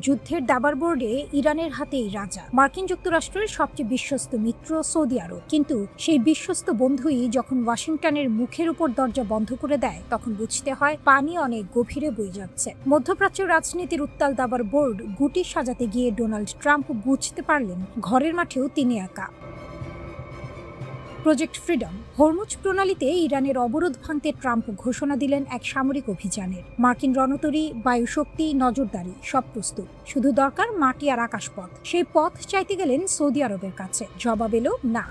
যুদ্ধের দাবার বোর্ডে ইরানের হাতেই রাজা। মার্কিন যুক্তরাষ্ট্রের সবচেয়ে বিশ্বস্ত মিত্র সৌদি আরব, কিন্তু সেই বিশ্বস্ত বন্ধুই যখন ওয়াশিংটনের মুখের উপর দরজা বন্ধ করে দেয়, তখন বুঝতে হয় পানি অনেক গভীরে বয়ে যাচ্ছে। মধ্যপ্রাচ্যের রাজনীতির উত্তাল দাবার বোর্ড গুটি সাজাতে গিয়ে ডোনাল্ড ট্রাম্প বুঝতে পারলেন ঘরের মাঠেও তিনি একা। প্রজেক্ট ফ্রিডম হরমুজ প্রণালীতে ইরানের অবরোধ ভাঙতে ট্রাম্প ঘোষণা দিলেন এক সামরিক অভিযানের। মার্কিন রণতরী, বায়ুশক্তি, নজরদারি সব প্রস্তুত, শুধু দরকার মাটি আর আকাশপথ। সেই পথ চাইতে গেলেন সৌদি আরবের কাছে, জবাব এলো না।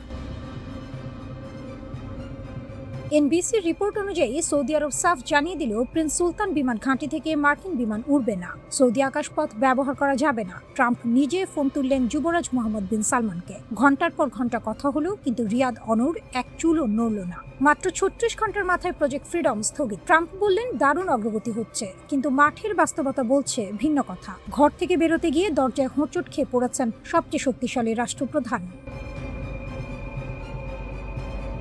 এনবিসির রিপোর্ট অনুযায়ী সৌদি আরব সাফ জানিয়ে দিল প্রিন্স সুলতান বিমান ঘাঁটি থেকে মার্কিন বিমান উড়বে না, সৌদি আকাশপথ ব্যবহার করা যাবে না। ট্রাম্প নিজে ফোন তুললেন যুবরাজ মোহাম্মদ বিন সালমানকে। ঘন্টার পর ঘন্টা কথা হলো, কিন্তু রিয়াদ অনড়, এক চুলও নড়ল না। মাত্র 36 ঘন্টার মাথায় প্রজেক্ট ফ্রিডম স্থগিত। ট্রাম্প বললেন দারুণ অগ্রগতি হচ্ছে, কিন্তু মাঠের বাস্তবতা বলছে ভিন্ন কথা। ঘর থেকে বেরোতে গিয়ে দরজায় হোঁচট খেয়ে পড়েছেন সবচেয়ে শক্তিশালী রাষ্ট্রপ্রধান।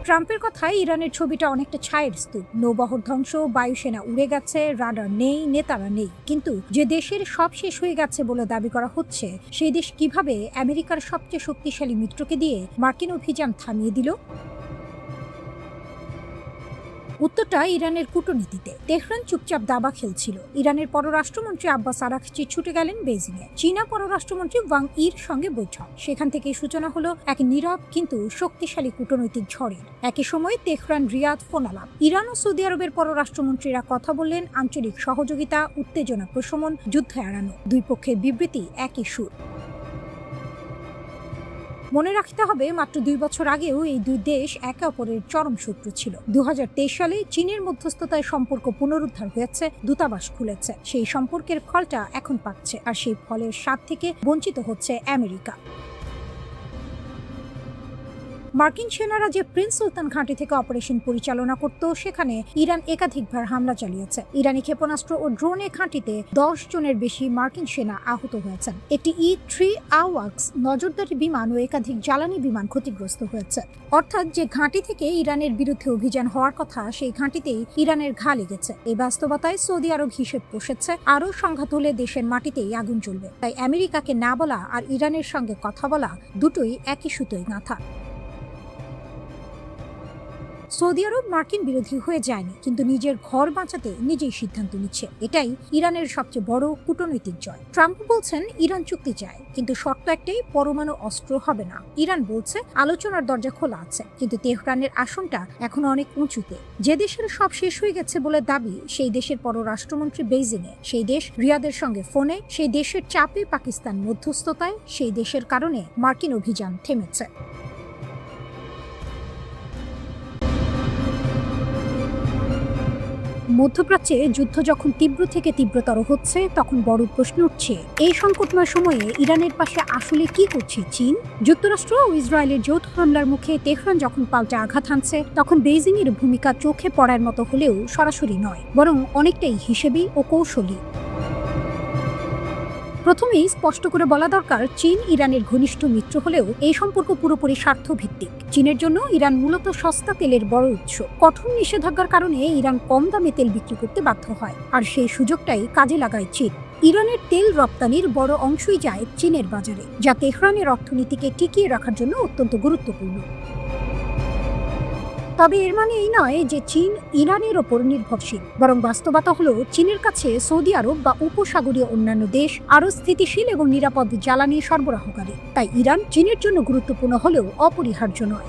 ট্রাম্পের কথায় ইরানের ছবিটা অনেকটা ছায়ের স্তূপ। নৌবহর ধ্বংস, বায়ুসেনা উড়ে গেছে, রাডার নেই, নেতারা নেই। কিন্তু যে দেশের সব শেষ হয়ে গেছে বলে দাবি করা হচ্ছে, সেই দেশ কিভাবে আমেরিকার সবচেয়ে শক্তিশালী মিত্রকে দিয়ে মার্কিন অভিযান থামিয়ে দিল? উত্তরটা ইরানের কূটনীতিতে। তেহরান চুপচাপ দাবা খেলছিল। ইরানের পররাষ্ট্রমন্ত্রী আব্বাস আরাকচি ছুটে গেলেন বেইজিংয়ে। চীনা পররাষ্ট্রমন্ত্রী ওয়াং ইর সঙ্গে বৈঠক। সেখান থেকেই সূচনা হলো এক নীরব কিন্তু শক্তিশালী কূটনৈতিক ঝড়ের। একই সময় তেহরান রিয়াদ ফোন আলাপ। ইরান ও সৌদি আরবের পররাষ্ট্রমন্ত্রীরা কথা বললেন আঞ্চলিক সহযোগিতা, উত্তেজনা প্রশমন, যুদ্ধ এড়ানো। দুই পক্ষের বিবৃতি একই সুর। মনে রাখতে হবে, মাত্র 2 বছর আগেও এই দুই দেশ একে অপরের চরম শত্রু ছিল। 2023 সালে চীনের মধ্যস্থতায় সম্পর্ক পুনরুদ্ধার হয়েছে, দূতাবাস খুলেছে। সেই সম্পর্কের ফলটা এখন পাচ্ছে, আর সেই ফলের স্বাদ থেকে বঞ্চিত হচ্ছে আমেরিকা। মার্কিন সেনারা যে প্রিন্স সুলতান ঘাঁটি থেকে অপারেশন পরিচালনা করত, সেখানে ইরান একাধিকবার হামলা চালিয়েছে। ইরানি ক্ষেপণাস্ত্র ও ড্রোনে ঘাঁটিতে 10 জনের বেশি মার্কিন সেনা আহত হয়েছেন। একটি E-3 AWACS নজরদারি বিমান ও একাধিক জ্বালানি বিমান ক্ষতিগ্রস্ত হয়েছে। অর্থাৎ যে ঘাঁটি থেকে ইরানের বিরুদ্ধে অভিযান হওয়ার কথা, সেই ঘাঁটিতেই ইরানের ঘা লেগেছে। এই বাস্তবতায় সৌদি আরব হিসেব কষেছে, আরও সংঘাত হলে দেশের মাটিতেই আগুন জ্বলবে। তাই আমেরিকাকে না বলা আর ইরানের সঙ্গে কথা বলা, দুটোই একই সুতোয় গাঁথা। সৌদি আরব মার্কিন বিরোধী হয়ে যায়নি, কিন্তু নিজের ঘর বাঁচাতে নিজেই সিদ্ধান্ত নিচ্ছে। এটাই ইরানের সবচেয়ে বড় কূটনৈতিক জয়। ট্রাম্প বলছেন ইরান চুক্তি চায়, কিন্তু শর্ত একটাই, পরমাণু অস্ত্র হবে না। ইরান বলছে আলোচনার দরজা খোলা আছে, কিন্তু তেহরানের আসনটা এখন অনেক উঁচুতে। যে দেশের সব শেষ হয়ে গেছে বলে দাবি, সেই দেশের পররাষ্ট্রমন্ত্রী বেইজিংয়ে, সেই দেশ রিয়াদের সঙ্গে ফোনে, সেই দেশের চাপে পাকিস্তান মধ্যস্থতায়, সেই দেশের কারণে মার্কিন অভিযান থেমেছে। মধ্যপ্রাচ্যে যুদ্ধ যখন তীব্র থেকে তীব্রতর হচ্ছে, তখন বড় প্রশ্ন উঠছে, এই সংকটময় সময়ে ইরানের পাশে আসলে কি করছে চীন? যুক্তরাষ্ট্র ও ইসরায়েলের যৌথ হামলার মুখে তেহরান যখন পাল্টা আঘাত হানছে, তখন বেইজিংয়ের ভূমিকা চোখে পড়ার মতো হলেও সরাসরি নয়, বরং অনেকটাই হিসেবী ও কৌশলী। প্রথমেই স্পষ্ট করে বলা দরকার, চীন ইরানের ঘনিষ্ঠ মিত্র হলেও এই সম্পর্ক পুরোপুরি স্বার্থভিত্তিক। চীনের জন্য ইরান মূলত সস্তা তেলের বড় উৎস। কঠোর নিষেধাজ্ঞার কারণে ইরান কম দামে তেল বিক্রি করতে বাধ্য হয়, আর সেই সুযোগটাই কাজে লাগায় চীন। ইরানের তেল রপ্তানির বড় অংশই যায় চীনের বাজারে, যা তেহরানের অর্থনীতিকে টিকিয়ে রাখার জন্য অত্যন্ত গুরুত্বপূর্ণ। তবে এর মানে এই নয় যে চীন ইরানের ওপর নির্ভরশীল, বরং বাস্তবতা হলো চীনের কাছে সৌদি আরব বা উপসাগরীয় অন্যান্য দেশ আরও স্থিতিশীল এবং নিরাপদ জ্বালানি সরবরাহকারী। তাই ইরান চীনের জন্য গুরুত্বপূর্ণ হলেও অপরিহার্য নয়।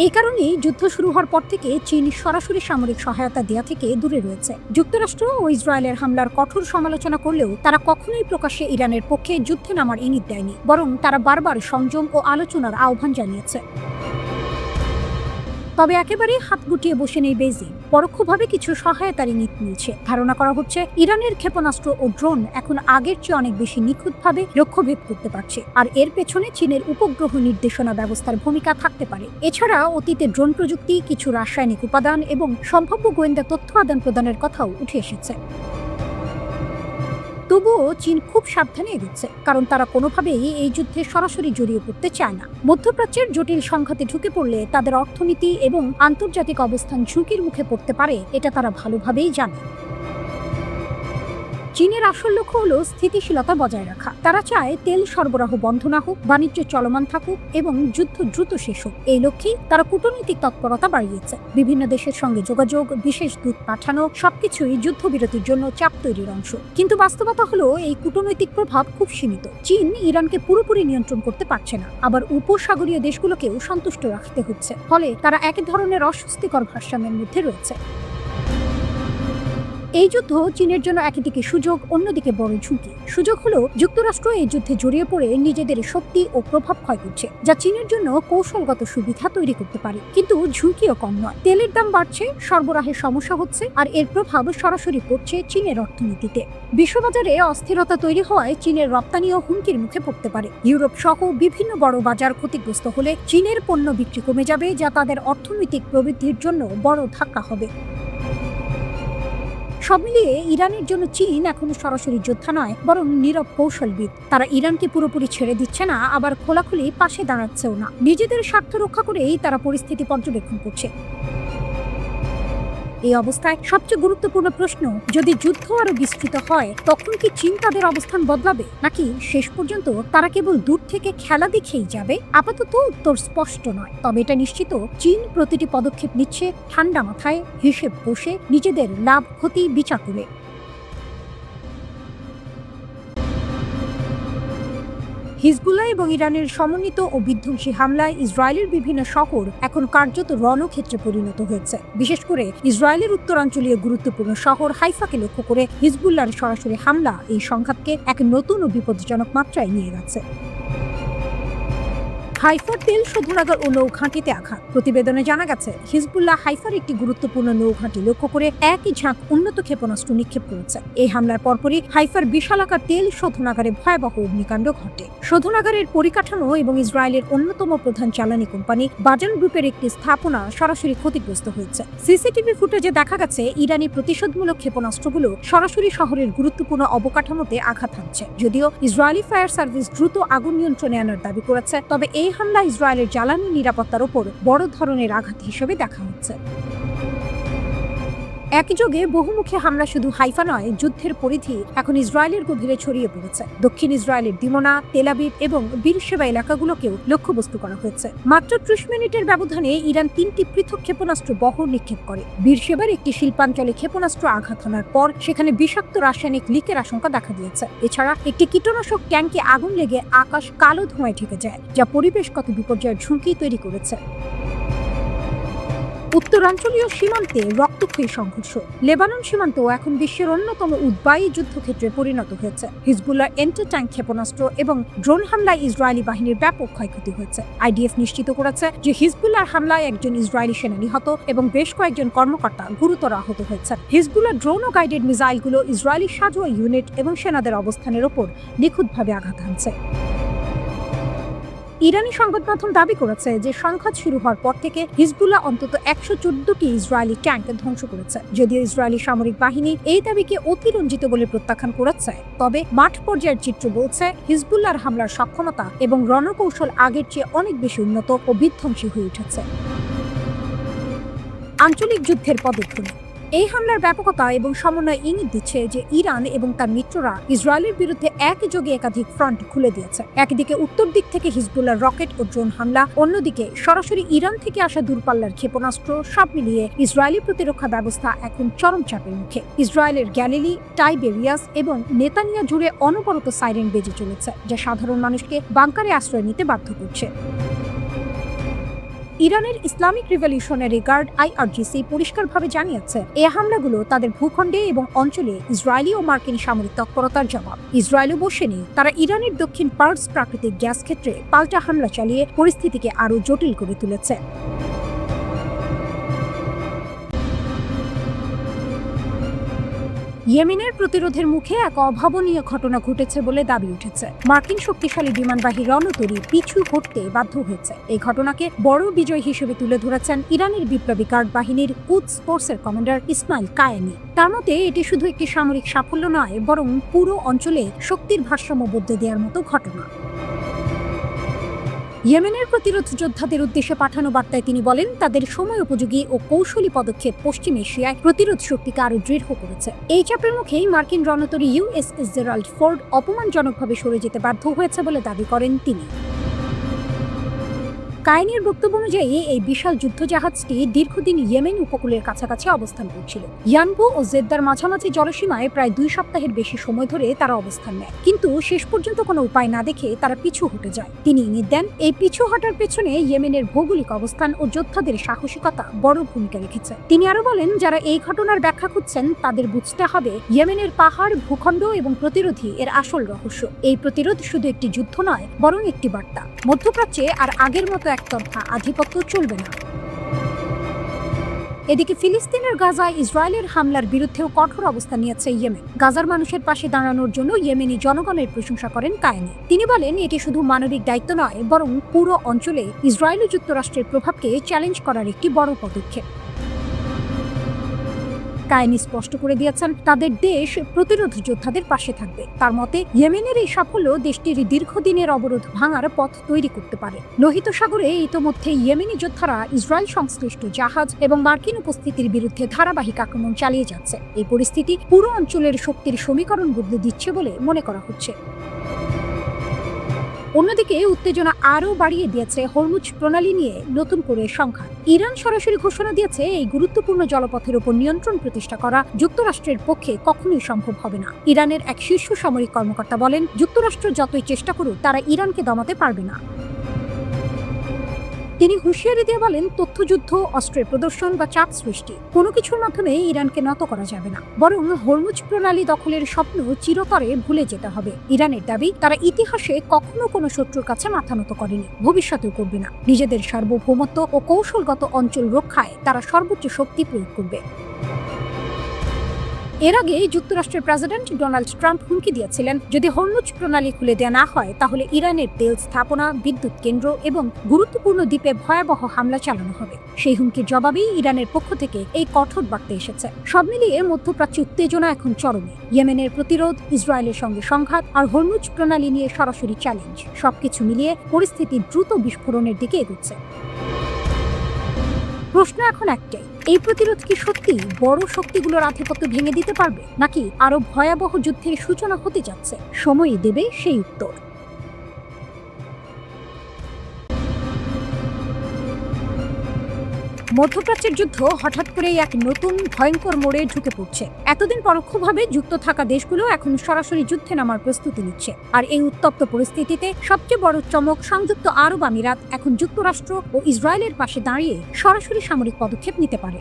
এই কারণেই যুদ্ধ শুরু হওয়ার পর থেকে চীন সরাসরি সামরিক সহায়তা দেয়া থেকে দূরে রয়েছে। যুক্তরাষ্ট্র ও ইসরায়েলের হামলার কঠোর সমালোচনা করলেও তারা কখনোই প্রকাশ্যে ইরানের পক্ষে যুদ্ধে নামার ইঙ্গিত দেয়নি, বরং তারা বারবার সংযম ও আলোচনার আহ্বান জানিয়েছে। তবে একেবারে হাত গুটিয়ে বসে নেই বেইজিং। পরোক্ষভাবে কিছু সহায়তার ইঙ্গিত মিলছে। ধারণা করা হচ্ছে ইরানের ক্ষেপণাস্ত্র ও ড্রোন এখন আগের চেয়ে অনেক বেশি নিখুঁতভাবে লক্ষ্যভেদ করতে পারছে, আর এর পেছনে চীনের উপগ্রহ নির্দেশনা ব্যবস্থার ভূমিকা থাকতে পারে। এছাড়া অতীতে ড্রোন প্রযুক্তি, কিছু রাসায়নিক উপাদান এবং সম্ভাব্য গোয়েন্দা তথ্য আদান প্রদানের কথাও উঠে এসেছে। তবুও চীন খুব সাবধানে এগোচ্ছে, কারণ তারা কোনোভাবেই এই যুদ্ধে সরাসরি জড়িয়ে পড়তে চায় না। মধ্যপ্রাচ্যের জটিল সংঘাতে ঢুকে পড়লে তাদের অর্থনীতি এবং আন্তর্জাতিক অবস্থান ঝুঁকির মুখে পড়তে পারে, এটা তারা ভালোভাবেই জানে। চীনের আসল লক্ষ্য হলো স্থিতিশীলতা বজায় রাখা। তারা চায় তেল সরবরাহ বন্ধ না হোক, বাণিজ্য চলমান থাকুক এবং যুদ্ধ দ্রুত শেষ হোক। এই লক্ষ্যেই তারা কূটনৈতিক তৎপরতা বাড়িয়েছে। বিভিন্ন দেশের সঙ্গে যোগাযোগ, বিশেষ দূত পাঠানো, সবকিছুই যুদ্ধবিরতির জন্য চাপ তৈরির অংশ। কিন্তু বাস্তবতা হলো এই কূটনৈতিক প্রভাব খুব সীমিত। চীন ইরানকে পুরোপুরি নিয়ন্ত্রণ করতে পারছে না, আবার উপসাগরীয় দেশগুলোকেও সন্তুষ্ট রাখতে হচ্ছে। ফলে তারা এক ধরনের অস্বস্তিকর ভারসাম্যের মধ্যে রয়েছে। এই যুদ্ধ চীনের জন্য একদিকে সুযোগ, অন্যদিকে বড় ঝুঁকি। সুযোগ হলো যুক্তরাষ্ট্র এই যুদ্ধে জড়িয়ে পড়ে নিজেদের শক্তি ও প্রভাব ক্ষয় করছে, যা চীনের জন্য কৌশলগত সুবিধা তৈরি করতে পারে। কিন্তু ঝুঁকিও কম নয়। তেলের দাম বাড়ছে, সরবরাহের সমস্যা হচ্ছে, আর এর প্রভাব সরাসরি পড়ছে চীনের অর্থনীতিতে। বিশ্ববাজারে অস্থিরতা তৈরি হওয়ায় চীনের রপ্তানিও হুমকির মুখে পড়তে পারে। ইউরোপ সহ বিভিন্ন বড় বাজার ক্ষতিগ্রস্ত হলে চীনের পণ্য বিক্রি কমে যাবে, যা তাদের অর্থনৈতিক প্রবৃদ্ধির জন্য বড় ধাক্কা হবে। সব মিলিয়ে ইরানের জন্য চীন এখনো সরাসরি যোদ্ধা নয়, বরং নীরব কৌশলবিদ। তারা ইরানকে পুরোপুরি ছেড়ে দিচ্ছে না, আবার খোলাখুলি পাশে দাঁড়াচ্ছেও না। নিজেদের স্বার্থ রক্ষা করেই তারা পরিস্থিতি পর্যবেক্ষণ করছে। এই অবস্থায় সবচেয়ে গুরুত্বপূর্ণ প্রশ্ন, যদি যুদ্ধ আরো বিস্তৃত হয় তখন কি চীন তাদের অবস্থান বদলাবে, নাকি শেষ পর্যন্ত তারা কেবল দূর থেকে খেলা দেখেই যাবে? আপাতত উত্তর স্পষ্ট নয়, তবে এটা নিশ্চিত চীন প্রতিটি পদক্ষেপ নিচ্ছে ঠান্ডা মাথায়, হিসেব বসে, নিজেদের লাভ ক্ষতি বিচার করে। হিজবুল্লাহ এবং ইরানের সমন্বিত ও বিধ্বংসী হামলায় ইসরায়েলের বিভিন্ন শহর এখন কার্যত রণক্ষেত্রে পরিণত হয়েছে। বিশেষ করে ইসরায়েলের উত্তরাঞ্চলীয় গুরুত্বপূর্ণ শহর হাইফাকে লক্ষ্য করে হিজবুল্লাহর সরাসরি হামলা এই সংঘাতকে এক নতুন ও বিপজ্জনক মাত্রায় নিয়ে গেছে। হাইফার তেল শোধনাগার ও নৌঘাঁটিতে আঘাত। প্রতিবেদনে জানা গেছে, হিজবুল্লাহ হাইফার একটি গুরুত্বপূর্ণ নৌঘাঁটি লক্ষ্য করে একই ঝাঁক উন্নত ক্ষেপণাস্ত্র নিক্ষেপ করেছে। এই হামলার পরপরই হাইফার বিশালাকার তেল শোধনাগারে ভয়াবহ অগ্নিকাণ্ড ঘটে। শোধনাগারের পরিকাঠামো এবং ইসরায়েলের অন্যতম প্রধান জ্বালানি কোম্পানি বাজান গ্রুপের একটি স্থাপনা সরাসরি ক্ষতিগ্রস্ত হয়েছে। সিসিটিভি ফুটেজে দেখা গেছে, ইরানি প্রতিশোধমূলক ক্ষেপণাস্ত্রগুলো সরাসরি শহরের গুরুত্বপূর্ণ অবকাঠামোতে আঘাত হানছে। যদিও ইসরায়েলি ফায়ার সার্ভিস দ্রুত আগুন নিয়ন্ত্রণে আনার দাবি করেছে, তবে এই হামলা ইসরায়েলের জ্বালানি নিরাপত্তার উপর বড় ধরনের আঘাত হিসেবে দেখা হচ্ছে। একযোগে বহুমুখী হামলা শুধু হাইফা নয়, যুদ্ধের পরিধি এখন ইসরায়েলের গভীরে ছড়িয়ে পড়েছে। দক্ষিণ ইসরায়েলের দিমোনা, তেল আবিব এবং বীরশেবা এলাকাগুলোকেও লক্ষ্যবস্তু করা হয়েছে। মাত্র 30 মিনিটের ব্যবধানে ইরান 3টি পৃথক ক্ষেপণাস্ত্র বহর নিক্ষেপ করে। বীরশেবার একটি শিল্পাঞ্চলে ক্ষেপণাস্ত্র আঘাত হানার পর সেখানে বিষাক্ত রাসায়নিক লিকের আশঙ্কা দেখা দিয়েছে। এছাড়া একটি কীটনাশক ট্যাঙ্কে আগুন লেগে আকাশ কালো ধোঁয়ায় ঢেকে যায়, যা পরিবেশগত বিপর্যয়ের ঝুঁকি তৈরি করেছে। উত্তরাঞ্চলীয় সীমান্তে রক্তক্ষয়ী সংঘর্ষ। লেবানন সীমান্তেও এখন বিশ্বের অন্যতম উদ্বায়ী যুদ্ধক্ষেত্রে পরিণত হয়েছে। হিজবুল্লাহ এন্টি ট্যাঙ্ক ক্ষেপণাস্ত্র এবং ড্রোন হামলায় ইসরায়েলি বাহিনীর ব্যাপক ক্ষয়ক্ষতি হয়েছে। আইডিএফ নিশ্চিত করেছে যে হিজবুল্লাহর হামলায় একজন ইসরায়েলি সেনা নিহত এবং বেশ কয়েকজন কর্মকর্তা গুরুতর আহত হয়েছে। হিজবুল্লাহ ড্রোন ও গাইডেড মিসাইলগুলো ইসরায়েলি সাজোয়া ইউনিট এবং সেনাদের অবস্থানের ওপর নিখুঁতভাবে আঘাত হানছে। ইরানি সংবাদ মাধ্যম দাবি করেছে যে সংঘাত শুরু হওয়ার পর থেকে হিজবুল্লাহ অন্তত 114টি ইসরায়েলি ট্যাঙ্ক ধ্বংস করেছে। যদিও ইসরায়েলি সামরিক বাহিনী এই দাবিকে অতিরঞ্জিত বলে প্রত্যাখ্যান করেছে, তবে মাঠ পর্যায়ের চিত্র বলছে হিজবুল্লাহর হামলার সক্ষমতা এবং রণকৌশল আগের চেয়ে অনেক বেশি উন্নত ও বিধ্বংসী হয়ে উঠেছে। আঞ্চলিক যুদ্ধের পদক্ষেপ। এই হামলার ব্যাপকতা এবং সমন্বয় ইঙ্গিত দিচ্ছে যে ইরান এবং তার মিত্ররা ইসরায়েলের বিরুদ্ধে একযোগে একাধিক ফ্রন্ট খুলে দিয়েছে। একদিকে উত্তর দিক থেকে হিজবুল্লাহর রকেট ও ড্রোন হামলা, অন্যদিকে সরাসরি ইরান থেকে আসা দূরপাল্লার ক্ষেপণাস্ত্র। সব মিলিয়ে ইসরায়েলি প্রতিরক্ষা ব্যবস্থা এখন চরম চাপের মুখে। ইসরায়েলের গ্যালিলি, টাইবেরিয়াস এবং নেতানিয়া জুড়ে অনবরত সাইরেন বেজে চলেছে, যা সাধারণ মানুষকে বাংকারে আশ্রয় নিতে বাধ্য করছে। ইরানের ইসলামিক রিভলিউশনারি গার্ড IRGC পরিষ্কারভাবে জানিয়েছে, এই হামলাগুলো তাদের ভূখণ্ডে এবং অঞ্চলে ইসরায়েলি ও মার্কিন সামরিক তৎপরতার জবাব। ইসরায়েলও বসেনি, তারা ইরানের দক্ষিণ পার্স প্রাকৃতিক গ্যাস ক্ষেত্রে পাল্টা হামলা চালিয়ে পরিস্থিতিকে আরও জটিল করে তুলেছে। ইয়েমেনের প্রতিরোধের মুখে এক অভাবনীয় ঘটনা ঘটেছে বলে দাবি উঠেছে। মার্কিন শক্তিশালী বিমানবাহী রণতরী পিছু হটতে বাধ্য হয়েছে। এই ঘটনাকে বড় বিজয় হিসেবে তুলে ধরেছেন ইরানের বিপ্লবী গার্ড বাহিনীর কুদস ফোর্সের কমান্ডার ইসমাইল কায়েনি। তার মতে এটি শুধু একটি সামরিক সাফল্য নয়, বরং পুরো অঞ্চলে শক্তির ভারসাম্য বদলে দেওয়ার মতো ঘটনা। ইয়েমেনের প্রতিরোধ যোদ্ধাদের উদ্দেশ্যে পাঠানো বার্তায় তিনি বলেন, তাদের সময় উপযোগী ও কৌশলী পদক্ষেপ পশ্চিম এশিয়ায় প্রতিরোধ শক্তিকে আরো দৃঢ় করেছে। এই চাপের মুখেই মার্কিন রণতরী USS জেরাল্ড ফোর্ড অপমানজনকভাবে সরে যেতে বাধ্য হয়েছে বলে দাবি করেন তিনি। কায়েনের বক্তব্য অনুযায়ী এই বিশাল যুদ্ধজাহাজটি দীর্ঘদিন ইয়েমেন উপকূলের কাছাকাছি অবস্থান করছিল। ইয়ানবু ও জেদ্দার মাঝামাঝি জলসীমায় প্রায় 2 সপ্তাহের বেশি সময় ধরে তারা অবস্থান নেয়, কিন্তু শেষ পর্যন্ত কোনো উপায় না দেখে তারা পিছু হটে যায়। তিনি ইঙ্গিত দেন, এই পিছু হটার পেছনে ইয়েমেনের ভৌগোলিক অবস্থান ও যোদ্ধাদের সাহসিকতা বড় ভূমিকা রেখেছে। তিনি আরো বলেন, যারা এই ঘটনার ব্যাখ্যা খুঁজছেন তাদের বুঝতে হবে ইয়েমেনের পাহাড়, ভূখণ্ড এবং প্রতিরোধী এর আসল রহস্য। এই প্রতিরোধ শুধু একটি যুদ্ধ নয়, বরং একটি বার্তা। মধ্যপ্রাচ্যে আর আগের মতো একতরফা আধিপত্য চলবে না। এদিকে ফিলিস্তিনের গাজায় ইসরায়েলের হামলার বিরুদ্ধেও কঠোর অবস্থান নিয়েছে ইয়েমেন। গাজার মানুষের পাশে দাঁড়ানোর জন্য ইয়েমেনি জনগণের প্রশংসা করেন কায়েনি। তিনি বলেন, এটি শুধু মানবিক দায়িত্ব নয়, বরং পুরো অঞ্চলে ইসরায়েল ও যুক্তরাষ্ট্রের প্রভাবকে চ্যালেঞ্জ করার একটি বড় পদক্ষেপ। কায়েনি স্পষ্ট করে দিয়েছেন, তাদের দেশ প্রতিরোধ যোদ্ধাদের পাশে থাকবে। তার মতে, ইয়েমেনের এই সাফল্য দেশটির দীর্ঘদিনের অবরোধ ভাঙার পথ তৈরি করতে পারে। লোহিত সাগরে ইতোমধ্যে ইয়েমেনি যোদ্ধারা ইসরায়েল সংশ্লিষ্ট জাহাজ এবং মার্কিন উপস্থিতির বিরুদ্ধে ধারাবাহিক আক্রমণ চালিয়ে যাচ্ছে। এই পরিস্থিতি পুরো অঞ্চলের শক্তির সমীকরণ বদলে দিচ্ছে বলে মনে করা হচ্ছে। অন্যদিকে উত্তেজনা আরও বাড়িয়ে দিয়েছে হরমুজ প্রণালী নিয়ে নতুন করে সংঘাত। ইরান সরাসরি ঘোষণা দিয়েছে, এই গুরুত্বপূর্ণ জলপথের উপর নিয়ন্ত্রণ প্রতিষ্ঠা করা যুক্তরাষ্ট্রের পক্ষে কখনোই সম্ভব হবে না। ইরানের এক শীর্ষ সামরিক কর্মকর্তা বলেন, যুক্তরাষ্ট্র যতই চেষ্টা করুক তারা ইরানকে দমাতে পারবে না। তিনি হুঁশিয়ারি দিয়ে বলেন, তথ্যযুদ্ধ, অস্ত্রের প্রদর্শন বা চাপ সৃষ্টি কোনো কিছুর মাধ্যমে ইরানকে নত করা যাবে না, বরং হরমুজ প্রণালী দখলের স্বপ্ন চিরতরে ভুলে যেতে হবে। ইরানের দাবি, তারা ইতিহাসে কখনো কোনো শত্রুর কাছে মাথা নত করেনি, ভবিষ্যতেও করবে না। নিজেদের সার্বভৌমত্ব ও কৌশলগত অঞ্চল রক্ষায় তারা সর্বোচ্চ শক্তি প্রয়োগ করবে। এর আগে যুক্তরাষ্ট্রের প্রেসিডেন্ট ডোনাল্ড ট্রাম্প হুমকি দিয়েছিলেন, যদি হরমুজ প্রণালী খুলে দেওয়া না হয় তাহলে ইরানের তেল স্থাপনা, বিদ্যুৎ কেন্দ্র এবং গুরুত্বপূর্ণ দ্বীপে ভয়াবহ হামলা চালানো হবে। সেই হুমকির জবাবেই ইরানের পক্ষ থেকে এই কঠোর বার্তা এসেছে। সব মিলিয়ে মধ্যপ্রাচ্যে উত্তেজনা এখন চরমে। ইয়েমেনের প্রতিরোধ, ইসরায়েলের সঙ্গে সংঘাত আর হরমুজ প্রণালী নিয়ে সরাসরি চ্যালেঞ্জ, সবকিছু মিলিয়ে পরিস্থিতি দ্রুত বিস্ফোরণের দিকে এগোচ্ছে। প্রশ্ন এখন একটাই, এই প্রতিরোধ কি সত্যি বড় শক্তিগুলোর আধিপত্য ভেঙে দিতে পারবে, নাকি আরো ভয়াবহ যুদ্ধের সূচনা হতে যাচ্ছে? সময়ই দেবে সেই উত্তর। মধ্যপ্রাচ্যের যুদ্ধ হঠাৎ করেই এক নতুন ভয়ঙ্কর মোড়ে ঢুকে পড়ছে। এতদিন পরোক্ষভাবে যুক্ত থাকা দেশগুলো এখন সরাসরি যুদ্ধে নামার প্রস্তুতি নিচ্ছে। আর এই উত্তপ্ত পরিস্থিতিতে সবচেয়ে বড় চমক, সংযুক্ত আরব আমিরাত এখন যুক্তরাষ্ট্র ও ইসরায়েলের পাশে দাঁড়িয়ে সরাসরি সামরিক পদক্ষেপ নিতে পারে।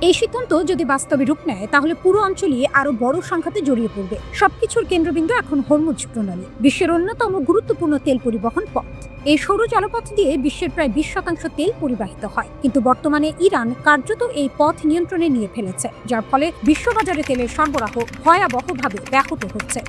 এই সিদ্ধান্ত যদি বাস্তবে রূপ নেয় তাহলে পুরো অঞ্চলই আরো বড় সংঘাতে জড়িয়ে পড়বে। সবকিছুর কেন্দ্রবিন্দু এখন হরমুজ প্রণালী, বিশ্বের অন্যতম গুরুত্বপূর্ণ তেল পরিবহন পথ। এই সরু জলপথ দিয়ে বিশ্বের প্রায় 20% তেল পরিবাহিত হয়, কিন্তু বর্তমানে ইরান কার্যত এই পথ নিয়ন্ত্রণে নিয়ে ফেলেছে, যার ফলে বিশ্ববাজারে তেলের সরবরাহ ভয়াবহভাবে ব্যাহত হচ্ছে।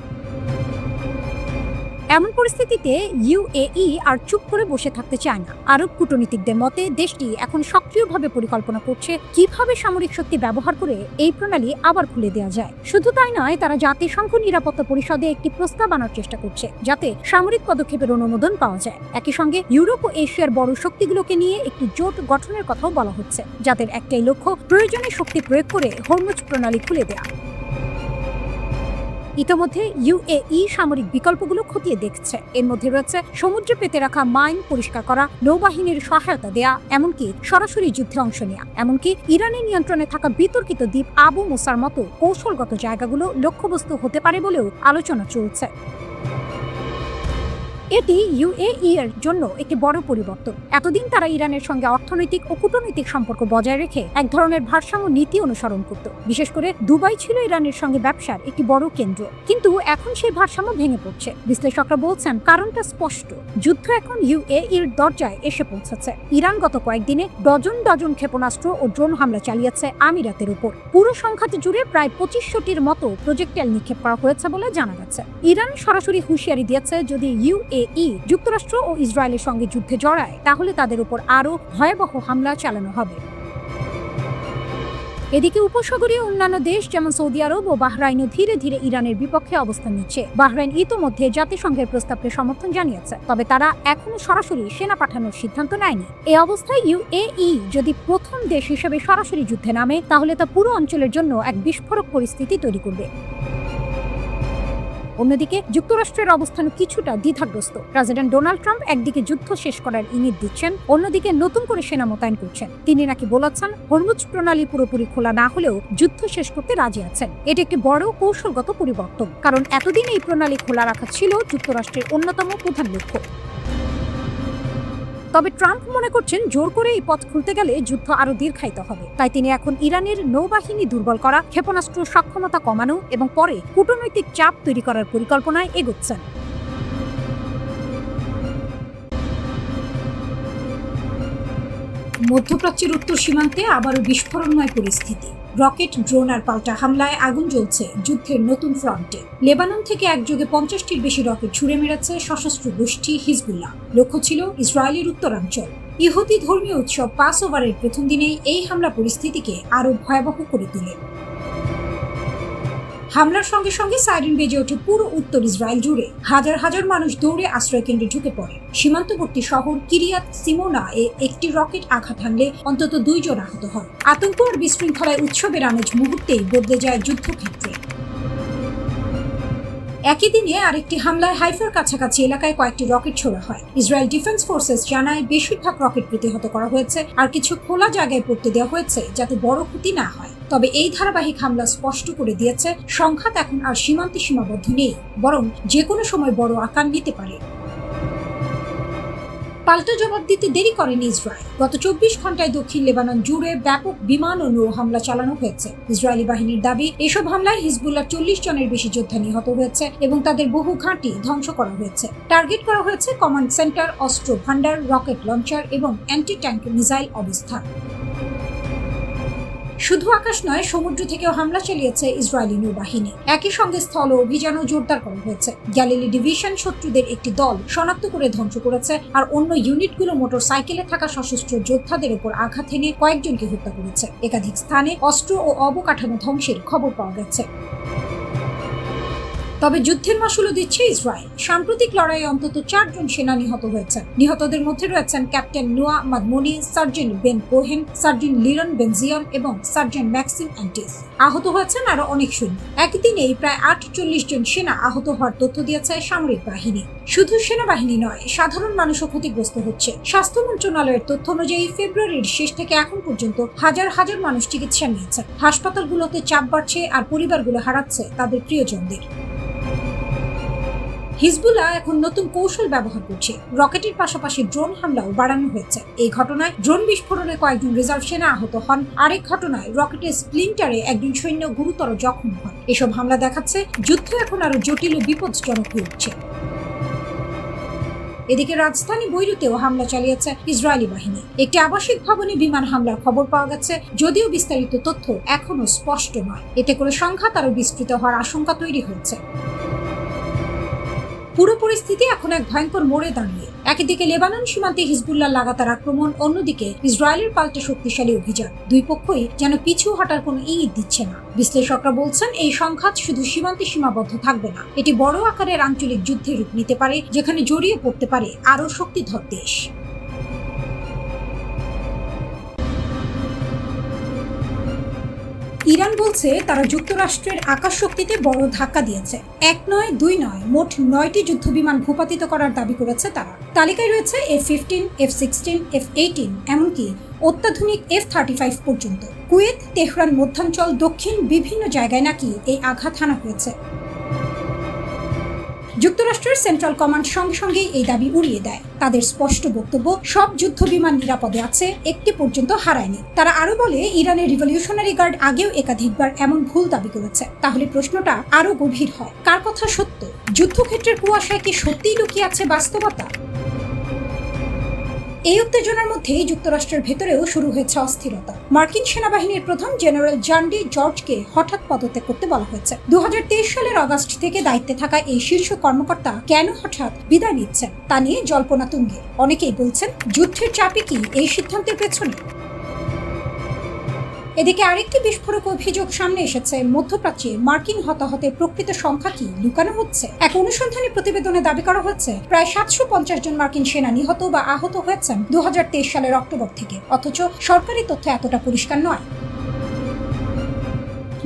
এমন পরিস্থিতিতে ইউএই আর চুপ করে বসে থাকতে চায় না। আরব কূটনীতিকদের মতে দেশটি এখন সক্রিয়ভাবে পরিকল্পনা করছে কিভাবে সামরিক শক্তি ব্যবহার করে এই প্রণালী আবার খুলে দেওয়া যায়। শুধু তাই নয়, তারা জাতিসংঘ নিরাপত্তা পরিষদে একটি প্রস্তাব আনার চেষ্টা করছে, যাতে সামরিক পদক্ষেপের অনুমোদন পাওয়া যায়। একই সঙ্গে ইউরোপ ও এশিয়ার বড় শক্তিগুলোকে নিয়ে একটি জোট গঠনের কথাও বলা হচ্ছে, যাদের একটাই লক্ষ্য, প্রয়োজনে শক্তি প্রয়োগ করে হরমুজ প্রণালী খুলে দেওয়া। ইতোমধ্যে ইউএই সামরিক বিকল্পগুলো খতিয়ে দেখছে। এর মধ্যে রয়েছে সমুদ্রে পেতে রাখা মাইন পরিষ্কার করা, নৌবাহিনীর সহায়তা দেয়া, এমনকি সরাসরি যুদ্ধে অংশ নেওয়া। এমনকি ইরানের নিয়ন্ত্রণে থাকা বিতর্কিত দ্বীপ আবু মুসার মতো কৌশলগত জায়গাগুলো লক্ষ্যবস্তু হতে পারে বলেও আলোচনা চলছে। এটি ইউএই এর জন্য একটি বড় পরিবর্তন। এতদিন তারা ইরানের সঙ্গে অর্থনৈতিক ও কূটনৈতিক সম্পর্ক বজায় রেখে এক ধরনের ভারসাম্য নীতি অনুসরণ করত। বিশেষ করে দুবাই ছিল ইরানের সঙ্গে ব্যবসার একটি বড় কেন্দ্র, কিন্তু এখন সেই ভারসাম্য ভেঙে পড়ছে। বিশ্লেষকরা বলছেন, কারণটা স্পষ্ট, যুদ্ধ এখন ইউএই এর দরজায় এসে পৌঁছেছে। ইরান গত কয়েকদিনে ডজন ডজন ক্ষেপণাস্ত্র ও ড্রোন হামলা চালিয়েছে আমিরাতের উপর। পুরো সংঘাত জুড়ে প্রায় 2500টির মতো প্রজেক্টাইল নিক্ষেপ করা হয়েছে বলে জানা গেছে। ইরান সরাসরি হুঁশিয়ারি দিয়েছে, যদি ইউএই যুক্তরাষ্ট্র ও ইসরায়েলের সঙ্গে যুদ্ধে জড়ায় তাহলে তাদের উপর আরো ভয়াবহ হামলা চালানো হবে। এদিকে উপসাগরীয় অন্যান্য দেশ যেমন সৌদি আরব ও বাহরাইনও ধীরে ধীরে ইরানের বিপক্ষে অবস্থান নিচ্ছে। বাহরাইন ইতোমধ্যে জাতিসংঘের প্রস্তাবকে সমর্থন জানিয়েছে, তবে তারা এখনো সরাসরি সেনা পাঠানোর সিদ্ধান্ত নেয়নি। এই অবস্থায় ইউএই যদি প্রথম দেশ হিসেবে সরাসরি যুদ্ধে নামে, তাহলে তা পুরো অঞ্চলের জন্য এক বিস্ফোরক পরিস্থিতি তৈরি করবে। অন্যদিকে যুক্তরাষ্ট্রের অবস্থান কিছুটা দ্বিধাগ্রস্ত। প্রেসিডেন্ট ডোনাল্ড ট্রাম্প একদিকে যুদ্ধ শেষ করার ইঙ্গিত দিচ্ছেন, অন্যদিকে নতুন করে সেনা মোতায়েন করছেন। তিনি নাকি বলেছেন হরমুজ প্রণালী পুরোপুরি খোলা না হলেও যুদ্ধ শেষ করতে রাজি আছেন। এটি একটি বড় কৌশলগত পরিবর্তন, কারণ এতদিন এই প্রণালী খোলা রাখা ছিল যুক্তরাষ্ট্রের অন্যতম প্রধান লক্ষ্য। তবে ট্রাম্প মনে করছেন জোর করে এই পথ খুলতে গেলে যুদ্ধ আরো দীর্ঘায়িত হবে। তাই তিনি এখন ইরানের নৌবাহিনী দুর্বল করা, ক্ষেপণাস্ত্র সক্ষমতা কমানো এবং পরে কূটনৈতিক চাপ তৈরি করার পরিকল্পনায় এগোচ্ছেন। মধ্যপ্রাচ্যের উত্তর সীমান্তে আবারও বিস্ফোরণময় পরিস্থিতি। রকেট, ড্রোন আর পাল্টা হামলায় আগুন জ্বলছে যুদ্ধের নতুন ফ্রন্টে। লেবানন থেকে একযোগে 50টির বেশি রকেট ছুড়ে মেরেছে সশস্ত্র গোষ্ঠী হিজবুল্লাহ। লক্ষ্য ছিল ইসরায়েলের উত্তরাঞ্চল। ইহুদি ধর্মীয় উৎসব পাস ওভারের প্রথম দিনেই এই হামলা পরিস্থিতিকে আরও ভয়াবহ করে তোলে। হামলার সঙ্গে সঙ্গে সাইরেন বেজে ওঠে পুরো উত্তর ইসরায়েল জুড়ে। হাজার হাজার মানুষ দৌড়ে আশ্রয়কেন্দ্রে ঢুকে পড়ে। সীমান্তবর্তী শহর কিরিয়াত সিমোনা এ একটি রকেট আঘাত হানলে অন্তত 2 জন আহত হন। আতঙ্ক আর বিশৃঙ্খলায় উৎসবের আমেজ মুহূর্তেই বদলে যায় যুদ্ধক্ষেত্রে। একই দিনে আরেকটি হামলায় হাইফার কাছাকাছি এলাকায় কয়েকটি রকেট ছোড়া হয়। ইসরায়েল ডিফেন্স ফোর্সেস জানায় বেশিরভাগ রকেট প্রতিহত করা হয়েছে আর কিছু খোলা জায়গায় পড়তে দেওয়া হয়েছে যাতে বড় ক্ষতি না হয়। তবে এই ধারাবাহিক হামলা স্পষ্ট করে দিয়েছে সংঘাত এখন আর সীমান্তে সীমাবদ্ধ নেই, বরং যে কোনো সময় বড় আকার নিতে পারে। পাল্টা জবাব দিতে দেরি করেনি ইসরায়েল। গত 24 ঘন্টায় দক্ষিণ লেবানন জুড়ে ব্যাপক বিমান ও নৌ হামলা চালানো হয়েছে। ইসরায়েলি বাহিনীর দাবি, এসব হামলায় হিজবুল্লাহ 40 জনের বেশি যোদ্ধা নিহত হয়েছে এবং তাদের বহু ঘাঁটি ধ্বংস করা হয়েছে। টার্গেট করা হয়েছে কমান্ড সেন্টার, অস্ত্র ভান্ডার, রকেট লঞ্চার এবং অ্যান্টি ট্যাঙ্ক মিসাইল অবস্থান। শুধু আকাশ নয়, সমুদ্র থেকেও হামলা চালিয়েছে ইসরায়েলি নৌবাহিনী। একই সঙ্গে স্থল অভিযানও জোরদার করা হয়েছে। গ্যালিলি ডিভিশন শত্রুদের একটি দল শনাক্ত করে ধ্বংস করেছে, আর অন্য ইউনিটগুলো মোটর সাইকেলে থাকা সশস্ত্র যোদ্ধাদের উপর আঘাত হেনে কয়েকজনকে হত্যা করেছে। একাধিক স্থানে অস্ত্র ও অবকাঠামো ধ্বংসের খবর পাওয়া গেছে। তবে যুদ্ধের মাশুলও দিচ্ছে ইসরায়েল। সাম্প্রতিক লড়াইয়ে অন্তত 4 জন সেনা নিহত হয়েছেন। নিহতদের মধ্যে রয়েছেন ক্যাপ্টেন নোয়া মাদমনি, সার্জেন্ট বেন কোহেন, সার্জেন্ট লিরন বেনজিয়ন এবং সার্জেন্ট ম্যাক্সিম অ্যান্টিস। আহত হয়েছেন আরো অনেক সৈন্য। একদিনেই প্রায় 48 জন সেনা আহত হওয়ার তথ্য দিয়েছে সামরিক বাহিনী। শুধু সেনাবাহিনী নয়, সাধারণ মানুষও ক্ষতিগ্রস্ত হচ্ছে। স্বাস্থ্য মন্ত্রণালয়ের তথ্য অনুযায়ী ফেব্রুয়ারির শেষ থেকে এখন পর্যন্ত হাজার হাজার মানুষ চিকিৎসা নিয়েছেন। হাসপাতালগুলোতে চাপ বাড়ছে আর পরিবারগুলো হারাচ্ছে তাদের প্রিয়জনদের। হিজবুল্লাহ এখন নতুন কৌশল ব্যবহার করছে। রকেটের পাশাপাশি ড্রোন হামলাও বাড়ানো হয়েছে। এই ঘটনায় ড্রোন বিস্ফোরণে কয়েকজন রিজার্ভ সেনা আহত হন। আরেক ঘটনায় রকেটের স্প্লিন্টারে একজন সৈন্য গুরুতর জখম হন। এসব হামলা দেখাচ্ছে যুদ্ধ এখন আরো জটিল ও বিপজ্জনক হয়ে উঠছে। এদিকে রাজধানী বৈরুতেও হামলা চালিয়েছে ইসরায়েলি বাহিনী। একটি আবাসিক ভবনে বিমান হামলার খবর পাওয়া গেছে, যদিও বিস্তারিত তথ্য এখনো স্পষ্ট নয়। এতে করে সংঘাত আরো বিস্তৃত হওয়ার আশঙ্কা তৈরি হয়েছে। পুরো পরিস্থিতি এখন এক ভয়ঙ্কর মোড়ে দাঁড়িয়ে। একদিকে লেবানন সীমান্তে হিজবুল্লাহ লাগাতার আক্রমণ, অন্যদিকে ইসরায়েলের পাল্টা শক্তিশালী অভিযান। দুই পক্ষই যেন পিছু হটার কোনো ইঙ্গিত দিচ্ছে না। বিশ্লেষকরা বলছেন এই সংঘাত শুধু সীমান্তে সীমাবদ্ধ থাকবে না, এটি বড় আকারের আঞ্চলিক যুদ্ধের রূপ নিতে পারে, যেখানে জড়িয়ে পড়তে পারে আরও শক্তিধর দেশ। ইরান বলছে তারা যুক্তরাষ্ট্রের আকাশ শক্তিতে বড় ধাক্কা দিয়েছে। 1 নয় 2 নয়, মোট 9টি যুদ্ধবিমান ভূপাতিত করার দাবি করেছে তারা। তালিকায় রয়েছে F-15, F-16, F-18, এমনকি অত্যাধুনিক F-35 পর্যন্ত। কুয়েত, তেহরান, মধ্যাঞ্চল, দক্ষিণ বিভিন্ন জায়গায় নাকি এই আঘাত হানা হয়েছে। যুক্তরাষ্ট্রের সেন্ট্রাল কমান্ড সঙ্গে সঙ্গেই এই দাবি উড়িয়ে দেয়। তাদের স্পষ্ট বক্তব্য, সব যুদ্ধ বিমান নিরাপদে আছে, একটি পর্যন্ত হারায়নি। তারা আরো বলে, ইরানের রিভলিউশনারি গার্ড আগেও একাধিকবার এমন ভুল দাবি করেছে। তাহলে প্রশ্নটা আরো গভীর হয়, কার কথা সত্য? যুদ্ধক্ষেত্রের কুয়াশায় কি সত্যিই লুকিয়ে আছে বাস্তবতা? এই উত্তেজনার মধ্যেই যুক্তরাষ্ট্রের ভেতরেও শুরু হয়েছে অস্থিরতা। মার্কিন সেনাবাহিনীর প্রধান জেনারেল জন ডি জর্জকে হঠাৎ পদত্যাগ করতে বলা হয়েছে। 2023 সালের আগস্ট থেকে দায়িত্বে থাকা এই শীর্ষ কর্মকর্তা কেন হঠাৎ বিদায় নিচ্ছেন তা নিয়ে জল্পনা তুঙ্গে। অনেকেই বলছেন, যুদ্ধের চাপে কি এই সিদ্ধান্তের পেছনে? এদিকে আরেকটি বিস্ফোরক অভিযোগ সামনে এসেছে, মধ্যপ্রাচ্যে মার্কিন হতাহতের প্রকৃত সংখ্যা কি লুকানো হচ্ছে। এক অনুসন্ধানী প্রতিবেদনে দাবি করা হচ্ছে প্রায় 750 জন মার্কিন সেনা নিহত বা আহত হয়েছেন 2023 সালের অক্টোবর থেকে, অথচ সরকারি তথ্য এতটা পরিষ্কার নয়।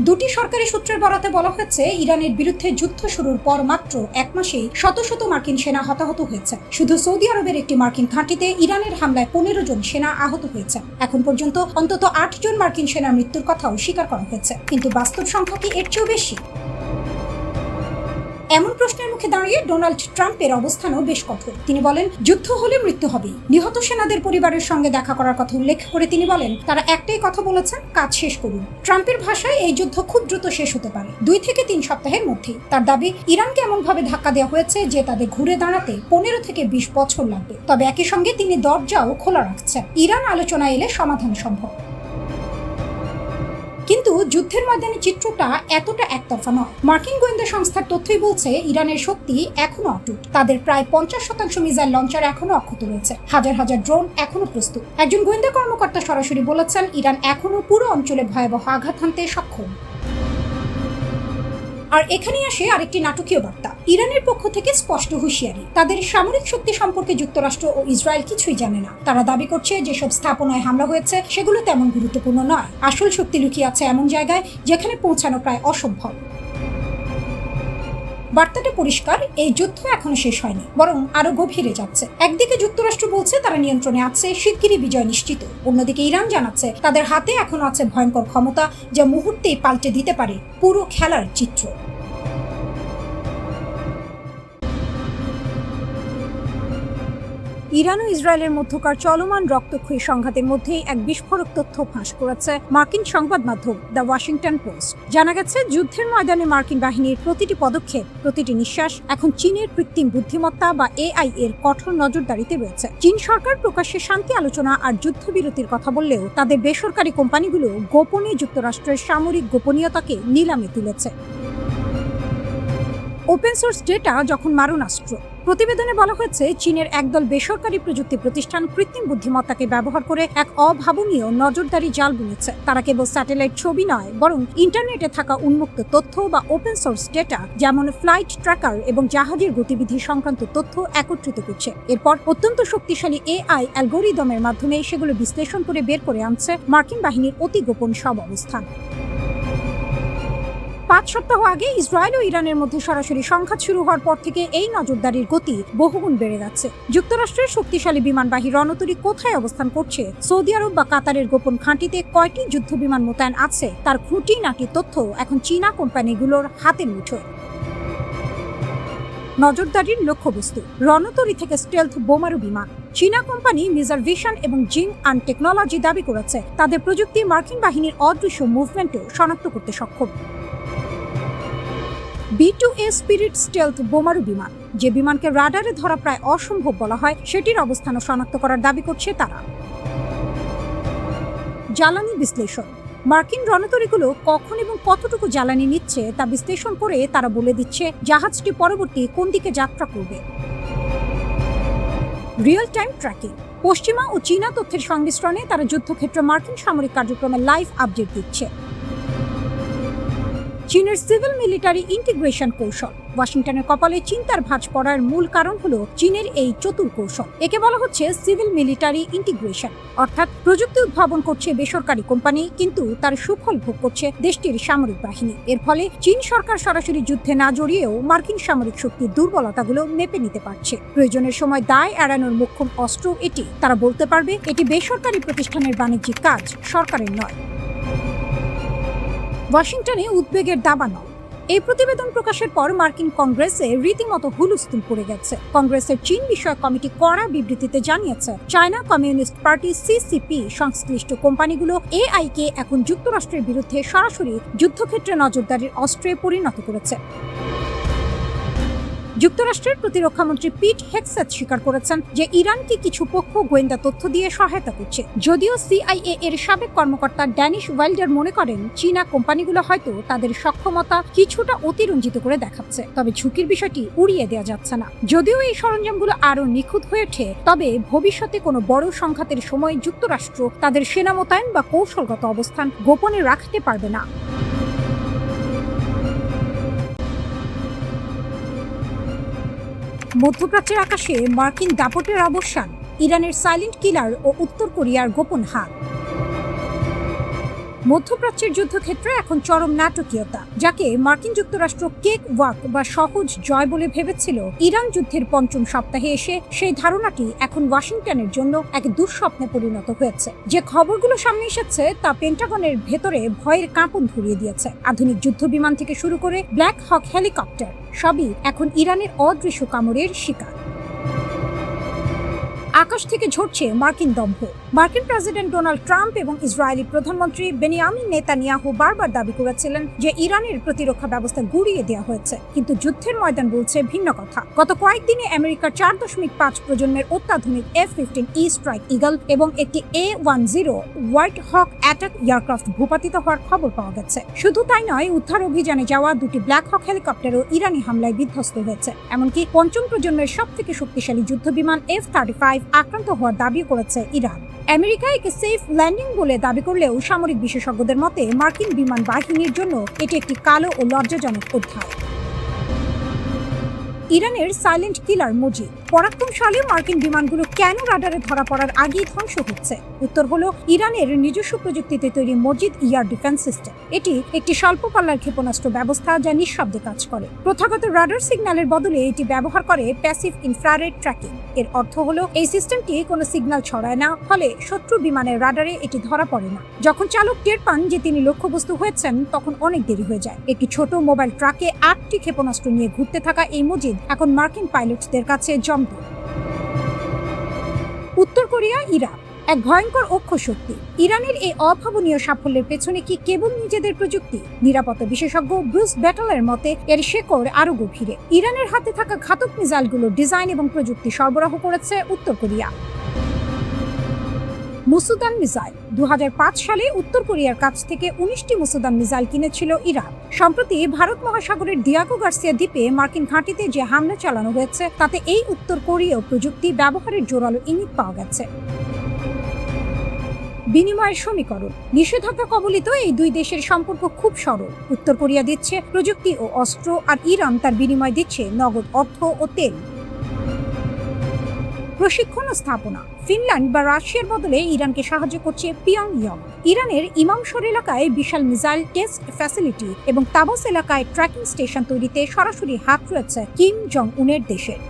দুটি সরকারি সূত্রের বরাতে বলা হয়েছে, ইরানের বিরুদ্ধে যুদ্ধ শুরুর পর মাত্র এক মাসেই শত শত মার্কিন সেনা হতাহত হয়েছে। শুধু সৌদি আরবের একটি মার্কিন ঘাঁটিতে ইরানের হামলায় 15 জন সেনা আহত হয়েছে। এখন পর্যন্ত অন্তত 8 জন মার্কিন সেনার মৃত্যুর কথাও স্বীকার করা হয়েছে, কিন্তু বাস্তব সংখ্যা কি এর চেয়েও বেশি? এমন প্রশ্নের মুখে দাঁড়িয়ে ডোনাল্ড ট্রাম্পের অবস্থানও বেশ কঠোর। তিনি বলেন, যুদ্ধ হলে মৃত্যু হবেই। নিহত সেনাদের পরিবারের সঙ্গে দেখা করার কথা উল্লেখ করে তিনি বলেন, তারা একটাই কথা বলেছেন, কাজ শেষ করুন। ট্রাম্পের ভাষায় এই যুদ্ধ খুব দ্রুত শেষ হতে পারে, 2 থেকে 3 সপ্তাহের মধ্যেই। তার দাবি, ইরানকে এমনভাবে ধাক্কা দেওয়া হয়েছে যে তাদের ঘুরে দাঁড়াতে 15 থেকে 20 বছর লাগবে। তবে একই সঙ্গে তিনি দরজাও খোলা রাখছেন, ইরান আলোচনায় এলে সমাধান সম্ভব। কিন্তু যুদ্ধের ময়দানে চিত্রটা এতটা একতরফা নয়। মার্কিন গোয়েন্দা সংস্থার তথ্যই বলছে, ইরানের শক্তি এখনো অটুট। তাদের প্রায় 50% মিসাইল লঞ্চার এখনো অক্ষত রয়েছে, হাজার হাজার ড্রোন এখনো প্রস্তুত। একজন গোয়েন্দা কর্মকর্তা সরাসরি বলেছেন, ইরান এখনো পুরো অঞ্চলে ভয়াবহ আঘাত হানতে সক্ষম। আর এখানেই আসে আরেকটি নাটকীয় বার্তা। ইরানের পক্ষ থেকে স্পষ্ট হুঁশিয়ারি, তাদের সামরিক শক্তি সম্পর্কে যুক্তরাষ্ট্র ও ইসরায়েল কিছুই জানে না। তারা দাবি করছে, যেসব স্থাপনায় হামলা হয়েছে সেগুলো তেমন গুরুত্বপূর্ণ নয়। আসল শক্তি লুকিয়ে আছে এমন জায়গায় যেখানে পৌঁছানো প্রায় অসম্ভব। বার্তাটা পরিষ্কার, এই যুদ্ধ এখনো শেষ হয়নি, বরং আরো গভীরে যাচ্ছে। একদিকে যুক্তরাষ্ট্র বলছে তারা নিয়ন্ত্রণে আছে, শিগগিরই বিজয় নিশ্চিত। অন্যদিকে ইরান জানাচ্ছে তাদের হাতে এখনো আছে ভয়ঙ্কর ক্ষমতা, যা মুহূর্তেই পাল্টে দিতে পারে পুরো খেলার চিত্র। ইরান ও ইসরায়েলের মধ্যকার চলমান রক্তক্ষয়ী সংঘাতের মধ্যেই এক বিস্ফোরক তথ্য ফাঁস করেছে মার্কিন সংবাদ মাধ্যম দ্য ওয়াশিংটন পোস্ট। জানা গেছে, যুদ্ধের ময়দানে মার্কিন বাহিনীর প্রতিটি পদক্ষেপ, প্রতিটি নিঃশ্বাস এখন চীনের কৃত্রিম বুদ্ধিমত্তা বা এআই এর কঠোর নজরদারিতে রয়েছে। চীন সরকার প্রকাশ্যে শান্তি আলোচনা আর যুদ্ধবিরতির কথা বললেও তাদের বেসরকারি কোম্পানিগুলো গোপনে যুক্তরাষ্ট্রের সামরিক গোপনীয়তাকে নিলামে তুলেছে। ওপেন সোর্স ডেটা যখন মারণাস্ত্র। প্রতিবেদনে বলা হয়েছে, চীনের একদল বেসরকারি প্রযুক্তি প্রতিষ্ঠান কৃত্রিম বুদ্ধিমত্তাকে ব্যবহার করে এক অভাবনীয় নজরদারি জাল বুনেছে। তারা কেবল স্যাটেলাইট ছবি নয়, বরং ইন্টারনেটে থাকা উন্মুক্ত তথ্য বা ওপেন সোর্স ডেটা, যেমন ফ্লাইট ট্র্যাকার এবং জাহাজের গতিবিধি সংক্রান্ত তথ্য একত্রিত করছে। এরপর অত্যন্ত শক্তিশালী এআই অ্যালগোরিদমের মাধ্যমে সেগুলো বিশ্লেষণ করে বের করে আনছে মার্কিন বাহিনীর অতি গোপন সব অবস্থান। 5 সপ্তাহ আগে ইসরায়েল ও ইরানের মধ্যে সরাসরি সংঘাত শুরু হওয়ার পর থেকে এই নজরদারির গতি বহুগুণ বেড়ে যাচ্ছে। যুক্তরাষ্ট্রের শক্তিশালী বিমানবাহী রণতরী কোথায় অবস্থান করছে, সৌদি আরব বা কাতারের গোপন ঘাঁটিতে কয়টি যুদ্ধ বিমান মোতায়েন আছে, তার খুঁটিনাটি তথ্য এখন চীনা কোম্পানিগুলোর হাতের মুঠোয়। নজরদারির লক্ষ্যবস্তু, রণতরী থেকে স্টেলথ বোমারু বিমান। চীনা কোম্পানি মিজার ভিশন এবং জিং আন টেকনোলজি দাবি করেছে তাদের প্রযুক্তি মার্কিন বাহিনীর অদৃশ্য মুভমেন্টও শনাক্ত করতে সক্ষম। B2A স্পিরিট স্টেলথ বোমারু বিমান, যে বিমানকে রাডারে ধরা প্রায় অসম্ভব বলা হয়, সেটির অবস্থানও শনাক্ত করার দাবি করছে তারা। জ্বালানি বিশ্লেষণ, মার্কিন রণতরীগুলো কখন এবং কতটুকু জ্বালানি নিচ্ছে তা বিশ্লেষণ করে তারা বলে দিচ্ছে জাহাজটি পরবর্তী কোন দিকে যাত্রা করবে। রিয়েল টাইম ট্র্যাকিং, পশ্চিমা ও চীনা তথ্যের সংমিশ্রণে তারা যুদ্ধক্ষেত্রে মার্কিন সামরিক কার্যক্রমে লাইভ আপডেট দিচ্ছে। চীনের সিভিল মিলিটারি ইন্টিগ্রেশন কৌশল, ওয়াশিংটনের কপালে চিন্তার ভাঁজ পড়ার মূল কারণ হলো চীনের এই চতুর কৌশল। একে বলা হচ্ছে সিভিল মিলিটারি ইন্টিগ্রেশন, অর্থাৎ প্রযুক্তি উদ্ভাবন করছে বেসরকারি কোম্পানি, কিন্তু তার সুফল ভোগ করছে দেশটির সামরিক বাহিনী। এর ফলে চীন সরকার সরাসরি যুদ্ধে না জড়িয়েও মার্কিন সামরিক শক্তির দুর্বলতাগুলো মেপে নিতে পারছে। প্রয়োজনের সময় দায় এড়ানোর মোক্ষম অস্ত্র এটি। তারা বলতে পারবে এটি বেসরকারি প্রতিষ্ঠানের বাণিজ্যিক কাজ, সরকারের নয়। ওয়াশিংটনে উদ্বেগের দাবানল। এই প্রতিবেদন প্রকাশের পর মার্কিন কংগ্রেসে রীতিমতো হুলস্থুল পড়ে গেছে। কংগ্রেসের চীন বিষয়ক কমিটি কড়া বিবৃতিতে জানিয়েছে, চায়না কমিউনিস্ট পার্টি সিসিপি সংশ্লিষ্ট কোম্পানিগুলো এআই কে এখন যুক্তরাষ্ট্রের বিরুদ্ধে সরাসরি যুদ্ধক্ষেত্রে নজরদারির অস্ত্রে পরিণত করেছে। যুক্তরাষ্ট্রের প্রতিরক্ষামন্ত্রী পিট হেগসেথ স্বীকার করেছেন যে ইরানকে কিছু পক্ষ গোয়েন্দা তথ্য দিয়ে সহায়তা করছে। যদিও সিআইএ এর সাবেক কর্মকর্তা ড্যানিশ ওয়াইল্ডার মনে করেন চীনা কোম্পানিগুলো হয়তো তাদের সক্ষমতা কিছুটা অতিরঞ্জিত করে দেখাচ্ছে, তবে ঝুঁকির বিষয়টি উড়িয়ে দেওয়া যাচ্ছে না। যদিও এই সরঞ্জামগুলো আরও নিখুঁত হয়ে ওঠে, তবে ভবিষ্যতে কোনো বড় সংঘাতের সময় যুক্তরাষ্ট্র তাদের সেনা মোতায়েন বা কৌশলগত অবস্থান গোপনে রাখতে পারবে না। মধ্যপ্রাচ্যের আকাশে মার্কিন দাপটের অবসান, ইরানের সাইলেন্ট কিলার ও উত্তর কোরিয়ার গোপন হাত। মধ্যপ্রাচ্যের যুদ্ধক্ষেত্রে এখন চরম নাটকীয়তা, যাকে মার্কিন যুক্তরাষ্ট্র কেক ওয়াক বা সহজ জয় বলে ভেবেছিল। ইরান যুদ্ধের পঞ্চম সপ্তাহে এসে সেই ধারণাটি এখন ওয়াশিংটনের জন্য এক দুঃস্বপ্নে পরিণত হয়েছে। যে খবরগুলো সামনে এসেছে তা পেন্টাগনের ভেতরে ভয়ের কাঁপন ধরিয়ে দিয়েছে। আধুনিক যুদ্ধ বিমান থেকে শুরু করে ব্ল্যাক হক হেলিকপ্টার সবই এখন ইরানের অদৃশ্য কামড়ের শিকার। আকাশ থেকে ঝরছে মার্কিন দম্ভ। মার্কিন প্রেসিডেন্ট ডোনাল্ড ট্রাম্প এবং ইসরায়েলি প্রধানমন্ত্রী বেনিয়ামিন নেতানিয়াহু বারবার দাবি করেছিলেন যে ইরানের প্রতিরক্ষা ব্যবস্থা গুঁড়িয়ে দেওয়া হয়েছে, কিন্তু যুদ্ধের ময়দান বলছে ভিন্ন কথা। গত কয়েকদিনে আমেরিকার 4.5 প্রজন্মের অত্যাধুনিক F-15E স্ট্রাইক ইগল এবং একটি A-10 হোয়াইট হক অ্যাটাক এয়ারক্রাফট ভূপাতিত হওয়ার খবর পাওয়া গেছে। শুধু তাই নয়, উদ্ধার অভিযানে যাওয়া দুটি ব্ল্যাক হক হেলিকপ্টারও ইরানি হামলায় বিধ্বস্ত হয়েছে। এমনকি পঞ্চম প্রজন্মের সবথেকে শক্তিশালী যুদ্ধবিমান F-35 আক্রান্ত হওয়ার দাবি করেছে ইরান। আমেরিকা একে সেফ ল্যান্ডিং বলে দাবি করলেও সামরিক বিশেষজ্ঞদের মতে মার্কিন বিমান বাহিনীর জন্য এটি একটি কালো ও লজ্জাজনক অধ্যায়। ইরানের সাইলেন্ট কিলার মজিদ। পরাক্রম সালে মার্কিন বিমানগুলো কেন রাডারে ধরা পড়ার আগেই ধ্বংস হচ্ছে? উত্তর হলো ইরানের নিজস্ব প্রযুক্তিতে তৈরি মজিদ এয়ার ডিফেন্স সিস্টেম। এটি একটি স্বল্প পাল্লার ক্ষেপণাস্ত্র ব্যবস্থা যা নিঃশব্দে কাজ করে। প্রথাগত রাডার সিগন্যালের বদলে এটি ব্যবহার করে প্যাসিভ ইনফ্রারেড ট্র্যাকিং। এর অর্থ হলো এই সিস্টেমটি কোনো সিগন্যাল ছড়ায় না, ফলে শত্রু বিমানের রাডারে এটি ধরা পড়ে না। যখন চালক টের পান যে তিনি লক্ষ্যবস্তু হয়েছেন, তখন অনেক দেরি হয়ে যায়। একটি ছোট মোবাইল ট্রাকে 8টি ক্ষেপণাস্ত্র নিয়ে ঘুরতে থাকা এই মজিদ এখন মার্কিন পাইলটদের কাছে জব্দ। উত্তর কোরিয়া ইরান এক ভয়ঙ্কর অক্ষ শক্তি। ইরানের এই অভাবনীয় সাফল্যের পেছনে কি কেবল নিজেদের প্রযুক্তি? নিরাপত্তা বিশেষজ্ঞ ব্রুস ব্যাটলের মতে এর শেকড় আরো গভীরে। ইরানের হাতে থাকা ঘাতক মিসাইলগুলোর ডিজাইন এবং প্রযুক্তি সরবরাহ করেছে উত্তর কোরিয়া। Musudan missile. 2005 সালে উত্তর কোরিয়ার কাছ থেকে 19টি মুসুদান মিসাইল কিনেছিল ইরান। সম্প্রতি ভারত মহাসাগরের ডিয়াগো গার্সিয়া দ্বীপে মার্কিন ঘাঁটিতে যে হামলা চালানো হয়েছে তাতে এই উত্তর কোরীয় প্রযুক্তি ব্যবহারের জোরালো ইঙ্গিত পাওয়া গেছে। বিনিময়ের সমীকরণ। নিষেধাজ্ঞা কবলিত এই দুই দেশের সম্পর্ক খুব সরল। উত্তর কোরিয়া দিচ্ছে প্রযুক্তি ও অস্ত্র, আর ইরান তার বিনিময় দিচ্ছে নগদ অর্থ ও তেল। প্রশিক্ষণ ও স্থাপনা। ফিনল্যান্ড বা রাশিয়ার বদলে ইরানকে সাহায্য করছে পিয়ংইয়ং। ইরানের ইমামশোর এলাকায় বিশাল মিসাইল টেস্ট ফ্যাসিলিটি এবং তাবস এলাকায় ট্র্যাকিং স্টেশন তৈরিতে সরাসরি হাত রয়েছে কিম জং উনের দেশের।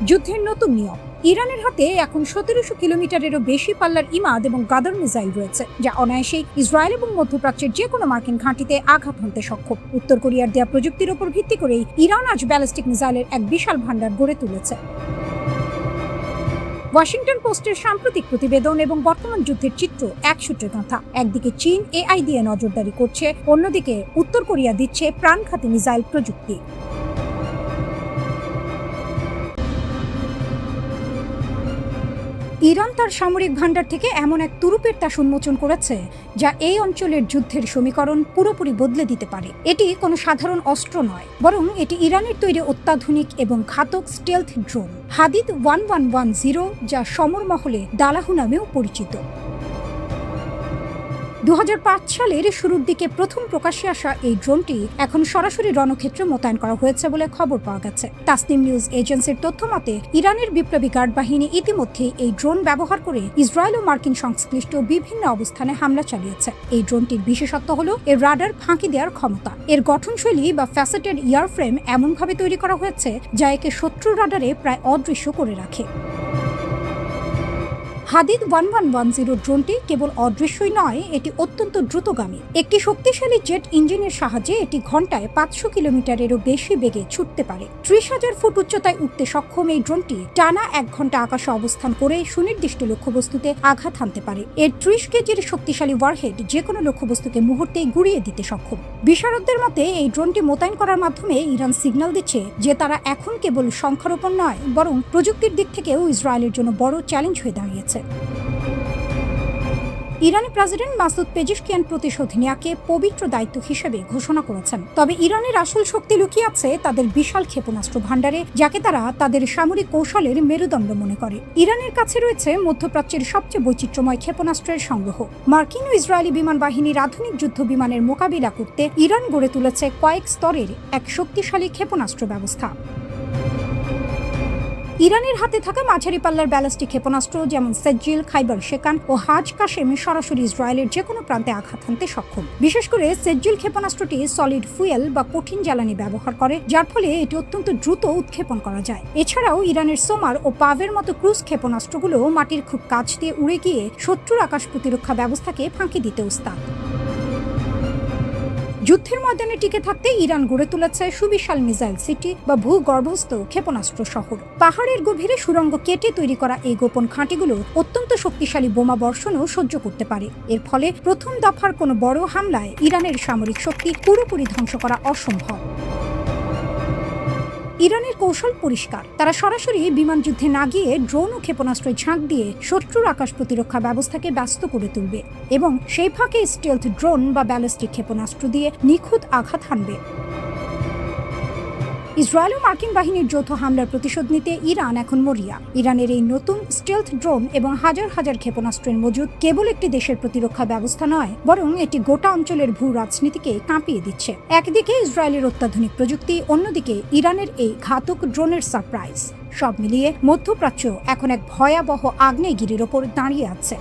যুদ্ধের নতুন নিয়ম। ইরানের হাতে এখন 1700 কিলোমিটারেরও বেশি পাল্লার ইমাদ এবং গাদর মিসাইল রয়েছে, যা অনায়াসেই ইসরায়েল এবং মধ্যপ্রাচ্যের যে কোনো মার্কিন ঘাঁটিতে আঘাত হানতে সক্ষম। উত্তর কোরিয়ার দেয়া প্রযুক্তির উপর ভিত্তি করেই ইরান আজ ব্যালিস্টিক মিসাইলের এক বিশাল ভান্ডার গড়ে তুলেছে। ওয়াশিংটন পোস্টের সাম্প্রতিক প্রতিবেদন এবং বর্তমান যুদ্ধের চিত্র এক সূত্রে গাঁথা। একদিকে চীন এআই দিয়ে নজরদারি করছে, অন্যদিকে উত্তর কোরিয়া দিচ্ছে প্রাণঘাতী মিসাইল প্রযুক্তি। ইরান তার সামরিক ভান্ডার থেকে এমন এক তুরুপের তাস উন্মোচন করেছে যা এই অঞ্চলের যুদ্ধের সমীকরণ পুরোপুরি বদলে দিতে পারে। এটি কোনো সাধারণ অস্ত্র নয়, বরং এটি ইরানের তৈরি অত্যাধুনিক এবং ঘাতক স্টেলথ ড্রোন হাদিদ 1110, যা সমর মহলে দালাহু নামেও পরিচিত। 2005 সালের শুরুর দিকে প্রথম প্রকাশ্যে আসা এই ড্রোনটি এখন সরাসরি রণক্ষেত্রে মোতায়েন করা হয়েছে বলে খবর পাওয়া গেছে। তাসনিম নিউজ এজেন্সির তথ্য মতে ইরানের বিপ্লবী গার্ড বাহিনী ইতিমধ্যেই এই ড্রোন ব্যবহার করে ইসরায়েল ও মার্কিন সংশ্লিষ্ট বিভিন্ন অবস্থানে হামলা চালিয়েছে। এই ড্রোনটির বিশেষত্ব হলো এর রাডার ফাঁকি দেওয়ার ক্ষমতা। এর গঠনশৈলী বা ফ্যাসেটেড ইয়ারফ্রেম এমনভাবে তৈরি করা হয়েছে যা একে শত্রু রাডারে প্রায় অদৃশ্য করে রাখে। হাদিদ 1110 ড্রোনটি কেবল অদৃশ্যই নয়, এটি অত্যন্ত দ্রুতগামী। একটি শক্তিশালী জেট ইঞ্জিনের সাহায্যে এটি ঘন্টায় 500 কিলোমিটারেরও বেশি বেগে ছুটতে পারে। 30,000 ফুট উচ্চতায় উঠতে সক্ষম এই ড্রোনটি টানা 1 ঘন্টা আকাশে অবস্থান করে সুনির্দিষ্ট লক্ষ্যবস্তুতে আঘাত হানতে পারে। এর 30 কেজির শক্তিশালী ওয়ারহেড যে কোনো লক্ষ্যবস্তুকে মুহূর্তেই গুড়িয়ে দিতে সক্ষম। বিশারদদের মতে এই ড্রোনটি মোতায়েন করার মাধ্যমে ইরান সিগন্যাল দিচ্ছে যে তারা এখন কেবল সংখ্যার উপর নয়, বরং প্রযুক্তির দিক থেকেও ইসরায়েলের জন্য বড় চ্যালেঞ্জ হয়ে দাঁড়িয়েছে। ইরানি প্রেসিডেন্ট মাসুদ পেজিশকিয়ান প্রতিশোধ নেওয়াকে পবিত্র দায়িত্ব হিসেবে ঘোষণা করেছেন। তবে ইরানের আসল শক্তি লুকিয়ে আছে তাদের বিশাল ক্ষেপণাস্ত্র ভাণ্ডারে, যাকে তারা তাদের সামরিক কৌশলের মেরুদণ্ড মনে করে। ইরানের কাছে রয়েছে মধ্যপ্রাচ্যের সবচেয়ে বৈচিত্র্যময় ক্ষেপণাস্ত্রের সংগ্রহ। মার্কিন ও ইসরায়েলি বিমান বাহিনীর আধুনিক যুদ্ধ বিমানের মোকাবিলা করতে ইরান গড়ে তুলেছে কয়েক স্তরের এক শক্তিশালী ক্ষেপণাস্ত্র ব্যবস্থা। ইরানের হাতে থাকা মাঝারি পাল্লার ব্যালিস্টিক ক্ষেপণাস্ত্র যেমন সেজ্জিল, খাইবার শেকান ও হাজ কাশেম সরাসরি ইসরায়েলের যে কোনো প্রান্তে আঘাত হানতে সক্ষম। বিশেষ করে সেজ্জিল ক্ষেপণাস্ত্রটি সলিড ফুয়েল বা কঠিন জ্বালানি ব্যবহার করে, যার ফলে এটি অত্যন্ত দ্রুত উৎক্ষেপণ করা যায়। এছাড়াও ইরানের সোমার ও পাভের মতো ক্রুজ ক্ষেপণাস্ত্রগুলো মাটির খুব কাছ দিয়ে উড়ে গিয়ে শত্রুর আকাশ প্রতিরক্ষা ব্যবস্থাকে ফাঁকি দিতে উস্তাদ। যুদ্ধের ময়দানে টিকে থাকতে ইরান গড়ে তুলেছে সুবিশাল মিসাইল সিটি বা ভূগর্ভস্থ ক্ষেপণাস্ত্র শহর। পাহাড়ের গভীরে সুড়ঙ্গ কেটে তৈরি করা এই গোপন ঘাঁটিগুলো অত্যন্ত শক্তিশালী বোমা বর্ষণও সহ্য করতে পারে। এর ফলে প্রথম দফার কোনো বড় হামলায় ইরানের সামরিক শক্তি পুরোপুরি ধ্বংস করা অসম্ভব। ইরানের কৌশল পরিষ্কার, তারা সরাসরি বিমান যুদ্ধে না গিয়ে ড্রোন ও ক্ষেপণাস্ত্রের ঝাঁক দিয়ে শত্রুর আকাশ প্রতিরক্ষা ব্যবস্থাকে ব্যস্ত করে তুলবে এবং সেই ফাঁকে স্টেলথ ড্রোন বা ব্যালিস্টিক ক্ষেপণাস্ত্র দিয়ে নিখুঁত আঘাত হানবে। ইসরায়েল ও মার্কিন বাহিনীর যৌথ হামলার প্রতিশোধ নিতে ইরান এখন মরিয়া। ইরানের এই নতুন স্টেলথ ড্রোন এবং হাজার হাজার ক্ষেপণাস্ত্রের মজুদ কেবল একটি দেশের প্রতিরক্ষা ব্যবস্থা নয়, বরং এটি গোটা অঞ্চলের ভূ রাজনীতিকে কাঁপিয়ে দিচ্ছে। একদিকে ইসরায়েলের অত্যাধুনিক প্রযুক্তি, অন্যদিকে ইরানের এই ঘাতক ড্রোনের সারপ্রাইজ। সব মিলিয়ে মধ্যপ্রাচ্য এখন এক ভয়াবহ আগ্নেয়গিরির ওপর দাঁড়িয়ে আছে।